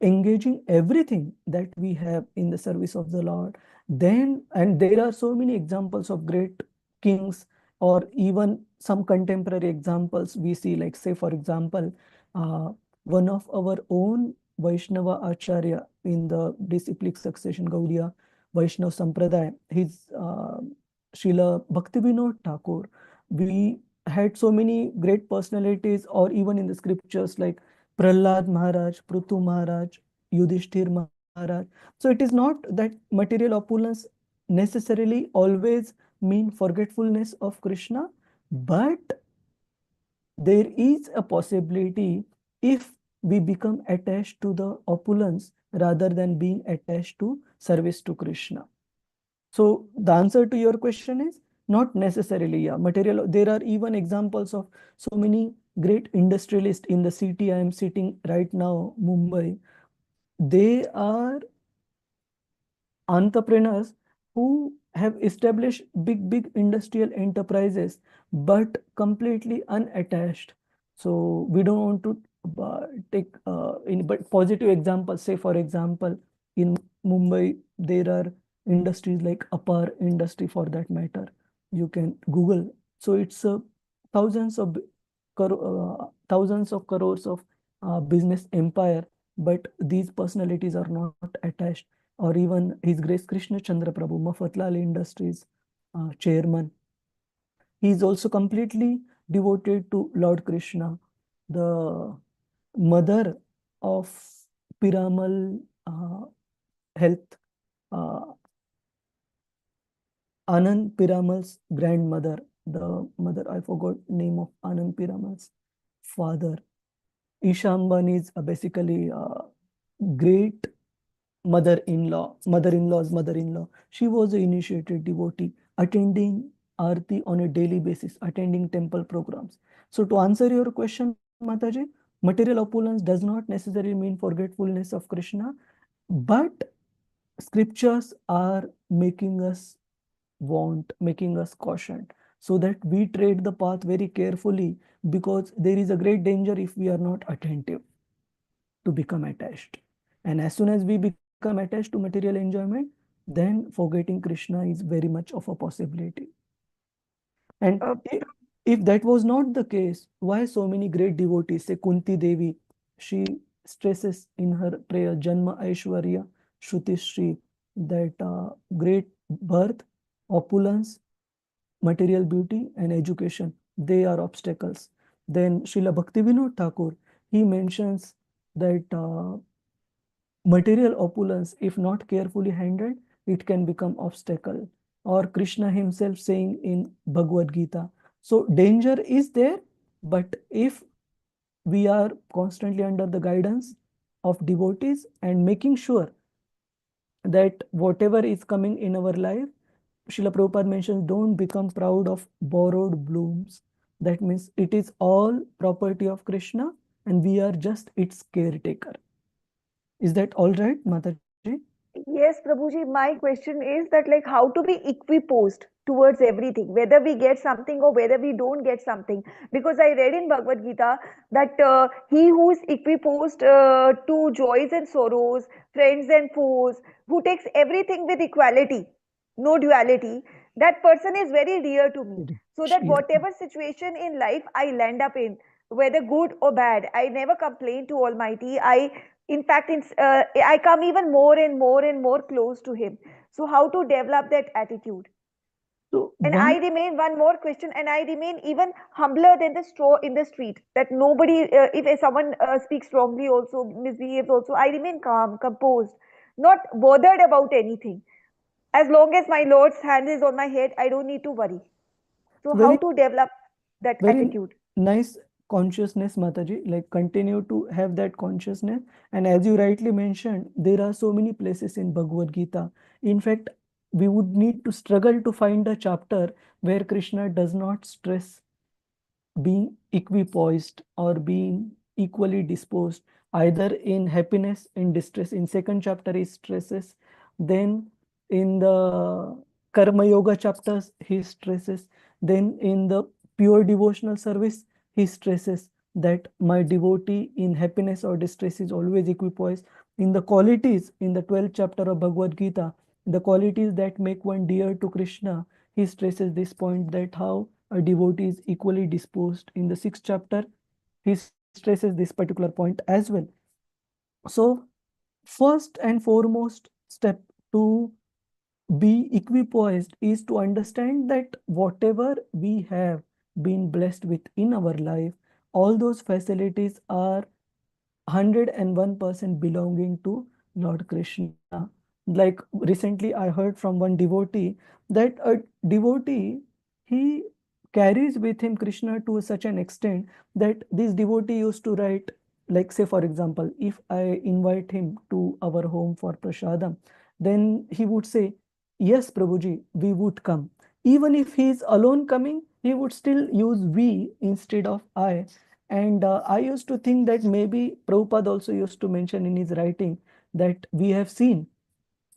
engaging everything that we have in the service of the Lord, then, and there are so many examples of great kings or even some contemporary examples we see, like say, for example, one of our own Vaishnava Acharya in the disciplic succession, Gaudiya Vaishnava Sampradaya, his Srila Bhaktivinoda Thakur, we had so many great personalities, or even in the scriptures like Prahlad Maharaj, Prithu Maharaj, Yudhishthir Maharaj. So it is not that material opulence necessarily always mean forgetfulness of Krishna, but there is a possibility if we become attached to the opulence rather than being attached to service to Krishna. So the answer to your question is not necessarily, yeah, material. There are even examples of so many great industrialists in the city I am sitting right now, Mumbai. They are entrepreneurs who have established big industrial enterprises, but completely unattached. So we don't want to take but positive examples. Say, for example, in Mumbai, there are industries like Apar industry, for that matter. You can Google. So it's thousands of thousands of crores of business empire, but these personalities are not attached. Or even His Grace Krishna Chandra Prabhu, Mafatlal Industries chairman. He is also completely devoted to Lord Krishna. The mother of Piramal Health, Anand Piramal's grandmother, the mother, I forgot name of Anand Piramal's father. Isha Ambani is basically great mother-in-law's mother-in-law. She was an initiated devotee, attending Aarti on a daily basis, attending temple programs. So to answer your question, Mataji, material opulence does not necessarily mean forgetfulness of Krishna, but scriptures are making us cautioned, so that we tread the path very carefully, because there is a great danger if we are not attentive to become attached. And as soon as we become attached to material enjoyment, then forgetting Krishna is very much of a possibility. And Uh, if that was not the case, why so many great devotees, say Kunti Devi, she stresses in her prayer, Janma Aishwarya Shruti, that great birth, opulence, material beauty, and education, they are obstacles. Then Srila Bhaktivinoda Thakur, he mentions that material opulence, if not carefully handled, it can become obstacle. Or Krishna himself saying in Bhagavad Gita. So danger is there, but if we are constantly under the guidance of devotees and making sure that whatever is coming in our life, Srila Prabhupada mentions, don't become proud of borrowed blooms. That means it is all property of Krishna and we are just its caretaker. Is that all right, Mataji? Yes, Prabhuji, my question is that like how to be equiposed towards everything, whether we get something or whether we don't get something. Because I read in Bhagavad Gita that he who is equiposed to joys and sorrows, friends and foes, who takes everything with equality, no duality, that person is very dear to me. So that Yeah. whatever situation in life I land up in, whether good or bad, I never complain to Almighty. In fact, I come even more and more and more close to Him. So, how to develop that attitude? So And I one remain one more question, and I remain even humbler than the straw in the street. That nobody, if someone speaks wrongly, also misbehaves, also, I remain calm, composed, not bothered about anything. As long as my Lord's hand is on my head, I don't need to worry. So, how very to develop that very attitude? nice consciousness, Mataji. Like continue to have that consciousness. And as you rightly mentioned, there are so many places in Bhagavad Gita. In fact, we would need to struggle to find a chapter where Krishna does not stress being equipoised or being equally disposed, either in happiness, in distress. In second chapter he stresses, then in the karma yoga chapters he stresses, then in the pure devotional service he stresses that my devotee in happiness or distress is always equipoised. In the qualities, in the 12th chapter of Bhagavad Gita, the qualities that make one dear to Krishna, he stresses this point, that how a devotee is equally disposed. In the 6th chapter, he stresses this particular point as well. So, first and foremost step to be equipoised is to understand that whatever we have been blessed with in our life, all those facilities are 101% belonging to Lord Krishna. Like recently, I heard from one devotee that a devotee, he carries with him Krishna to such an extent that this devotee used to write, like, say, for example, if I invite him to our home for prasadam, then he would say, yes, Prabhuji, we would come. Even if he is alone coming, he would still use we instead of I. And I used to think that maybe Prabhupada also used to mention in his writing that we have seen.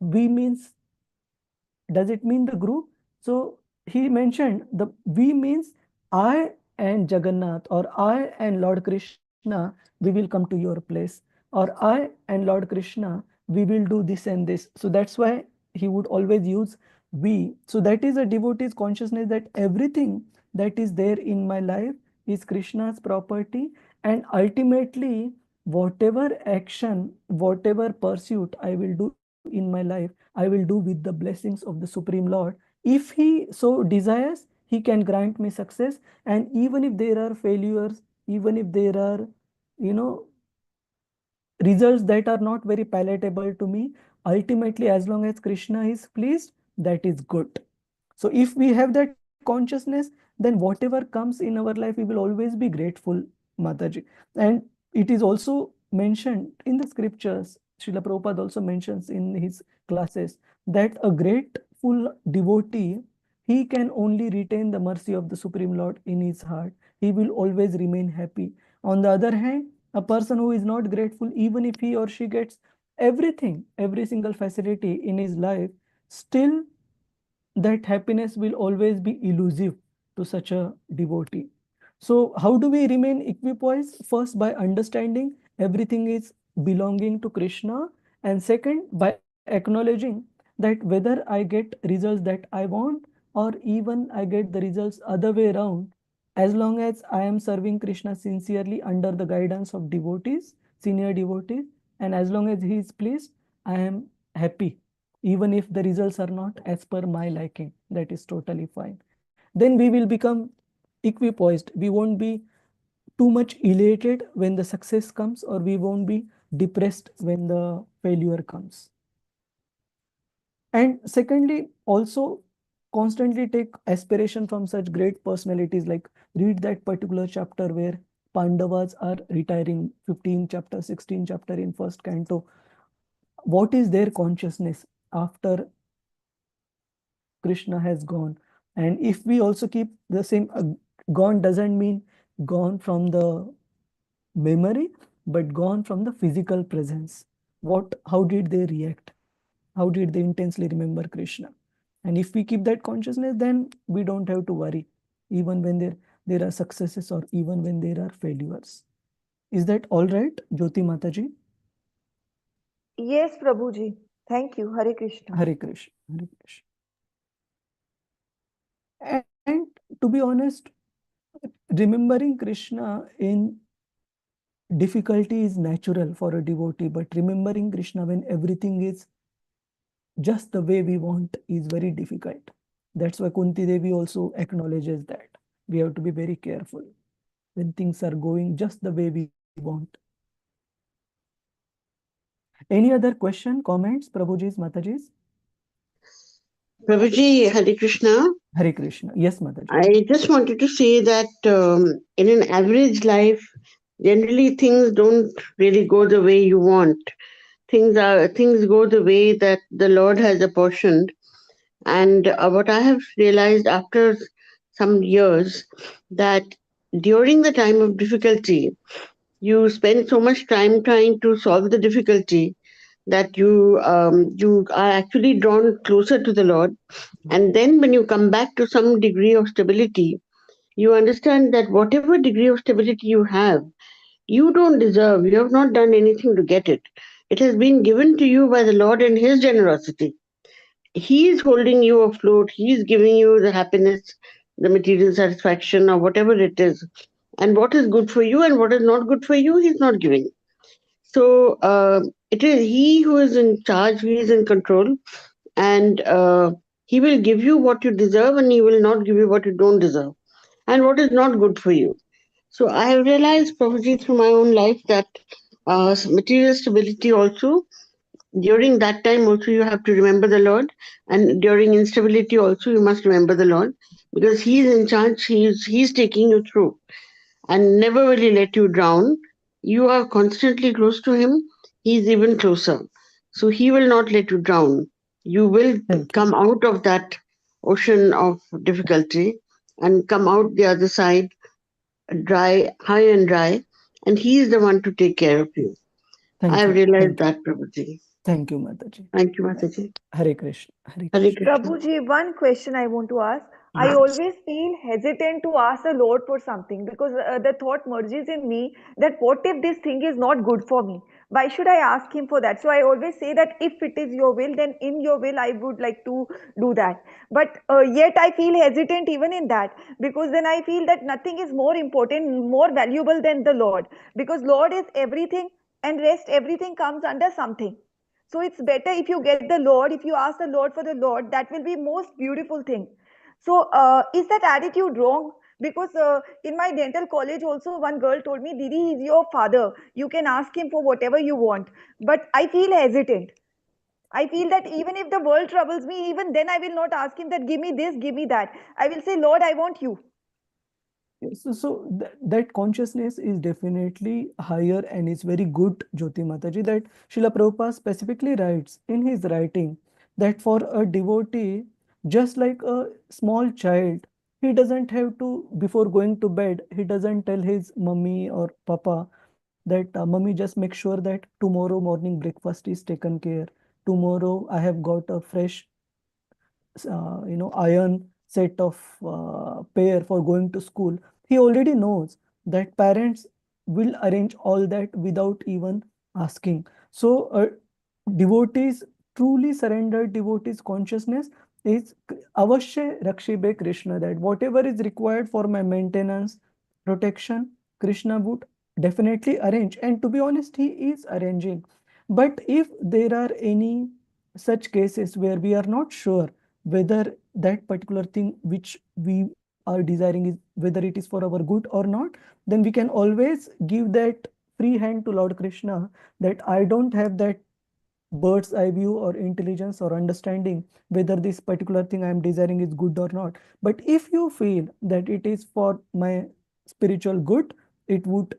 We means, does it mean the group? So he mentioned the we means I and Jagannath, or I and Lord Krishna, we will come to your place, or I and Lord Krishna, we will do this and this. So that's why he would always use we. So that is a devotee's consciousness that everything that is there in my life is Krishna's property, and ultimately whatever action, whatever pursuit I will do in my life, I will do with the blessings of the Supreme Lord. If he so desires, he can grant me success. And even if there are failures, even if there are, you know, results that are not very palatable to me, ultimately, as long as Krishna is pleased, that is good. So if we have that consciousness, then whatever comes in our life, we will always be grateful, Mataji. And it is also mentioned in the scriptures, Srila Prabhupada also mentions in his classes, that a grateful devotee, he can only retain the mercy of the Supreme Lord in his heart. He will always remain happy. On the other hand, a person who is not grateful, even if he or she gets everything, every single facility in his life, still that happiness will always be elusive to such a devotee. So how do we remain equipoised? First, by understanding everything is belonging to Krishna, and second, by acknowledging that whether I get results that I want or even I get the results other way around, as long as I am serving Krishna sincerely under the guidance of devotees, senior devotees, and as long as he is pleased, I am happy. Even if the results are not as per my liking, that is totally fine. Then we will become equipoised. We won't be too much elated when the success comes, or we won't be depressed when the failure comes. And secondly, also constantly take aspiration from such great personalities, like read that particular chapter where Pandavas are retiring, 15th chapter, 16th chapter in first canto. What is their consciousness after Krishna has gone? And if we also keep the same, gone doesn't mean gone from the memory, but gone from the physical presence. How did they react? How did they intensely remember Krishna? And if we keep that consciousness, then we don't have to worry, even when there are successes or even when there are failures. Is that all right, Jyoti Mataji? Yes, Prabhuji. Thank you. Hare Krishna. Hare Krishna. Hare Krishna. And to be honest, remembering Krishna in difficulty is natural for a devotee, but remembering Krishna when everything is just the way we want is very difficult. That's why Kunti Devi also acknowledges that we have to be very careful when things are going just the way we want. Any other question, comments, Prabhuji's, Mataji's? Prabhuji, Hare Krishna. Hare Krishna. Yes, Mataji. I just wanted to say that in an average life, generally things don't really go the way you want. Things go the way that the Lord has apportioned. And what I have realized after some years, that during the time of difficulty, you spend so much time trying to solve the difficulty that you are actually drawn closer to the Lord. And then when you come back to some degree of stability, you understand that whatever degree of stability you have, you don't deserve. You have not done anything to get it. It has been given to you by the Lord in His generosity. He is holding you afloat. He is giving you the happiness, the material satisfaction, or whatever it is. And what is good for you and what is not good for you, He's not giving. So it is He who is in charge. He is in control, and He will give you what you deserve, and He will not give you what you don't deserve, and what is not good for you. So I have realized, Prabhuji, through my own life that material stability also, during that time also you have to remember the Lord, and during instability also you must remember the Lord, because He is in charge. He's taking you through, and never will He let you drown. You are constantly close to Him. He's even closer. So He will not let you drown. You will come out of that ocean of difficulty and come out the other side dry, high and dry, and He is the one to take care of you. Thank I have you. realized that, Prabhuji. Thank you, Mataji. Thank you, Mataji. Hare Krishna. Hare Hare Krishna. Krishna. Prabhuji, one question I want to ask. I Yes. always feel hesitant to ask the Lord for something because the thought merges in me that what if this thing is not good for me? Why should I ask Him for that? So I always say that if it is your will, then in your will I would like to do that. But yet I feel hesitant even in that, because then I feel that nothing is more important, more valuable than the Lord, because Lord is everything and rest everything comes under something. So it's better if you get the Lord, if you ask the Lord for the Lord, that will be most beautiful thing. So is that attitude wrong? Because in my dental college also one girl told me, Didi, he's your father. You can ask him for whatever you want. But I feel hesitant. I feel that even if the world troubles me, even then I will not ask him that give me this, give me that. I will say, Lord, I want you. That consciousness is definitely higher, and it's very good, Jyoti Mataji, that Srila Prabhupada specifically writes in his writing that for a devotee, just like a small child, he doesn't have to, before going to bed, he doesn't tell his mummy or papa that mummy, just make sure that tomorrow morning breakfast is taken care. Tomorrow I have got a fresh iron set of pair for going to school. He already knows that parents will arrange all that without even asking. So devotees, truly surrendered devotees consciousness is avashya rakshibe Krishna, that whatever is required for my maintenance, protection, Krishna would definitely arrange. And to be honest, he is arranging. But if there are any such cases where we are not sure whether that particular thing which we are desiring is, whether it is for our good or not, then we can always give that free hand to Lord Krishna, that I don't have that bird's eye view or intelligence or understanding whether this particular thing I am desiring is good or not. But if you feel that it is for my spiritual good, it would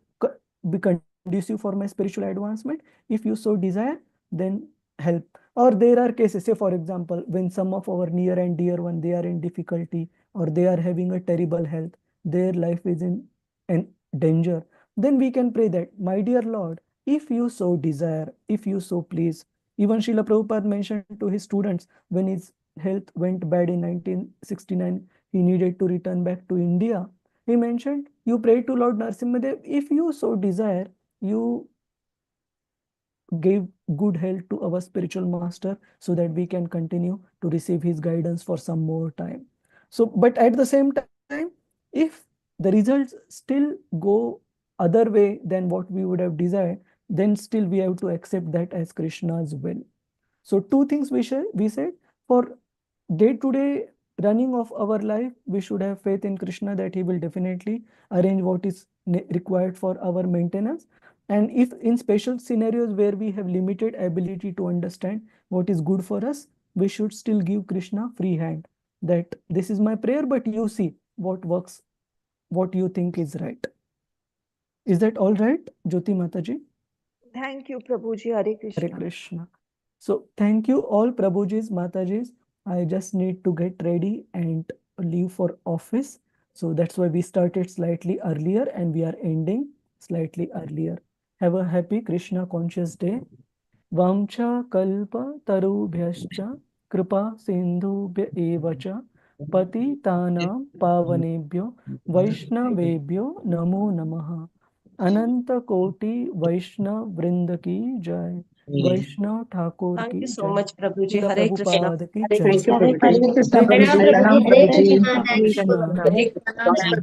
be conducive for my spiritual advancement. If you so desire, then help. Or there are cases, say for example, when some of our near and dear one, they are in difficulty, or they are having a terrible health, their life is in danger, then we can pray that, my dear Lord, if you so desire, if you so please. Even Srila Prabhupada mentioned to his students when his health went bad in 1969, he needed to return back to India. He mentioned, you pray to Lord Narasimhadev, if you so desire, you gave good health to our spiritual master so that we can continue to receive his guidance for some more time. So, but at the same time, if the results still go other way than what we would have desired, then still we have to accept that as Krishna's will. So two things we said, for day-to-day running of our life, we should have faith in Krishna that he will definitely arrange what is required for our maintenance. And if in special scenarios where we have limited ability to understand what is good for us, we should still give Krishna free hand, that this is my prayer, but you see what works, what you think is right. Is that all right, Jyoti Mataji? Thank you, Prabhuji. Hare Krishna. Hare Krishna. So thank you all Prabhujis, Matajis. I just need to get ready and leave for office. So that's why we started slightly earlier and we are ending slightly earlier. Have a happy Krishna conscious day. Vamcha kalpa tarubhyascha kripa sindhubhya evacha patitanam pavanebhyo vaishnavebhyo namo namaha. अनंत कोटि वैष्णव वृंद की जय, वैष्णव Thakur Thank की you so जय, much, Prabhuji. Srila Hare Krishna. Prabhupada की Hare जय। Thank you, Krishna. Prabhuji. Jai Hare Gurudev, Krishna. Jai Prabhuji. Krishna. Hare Krishna.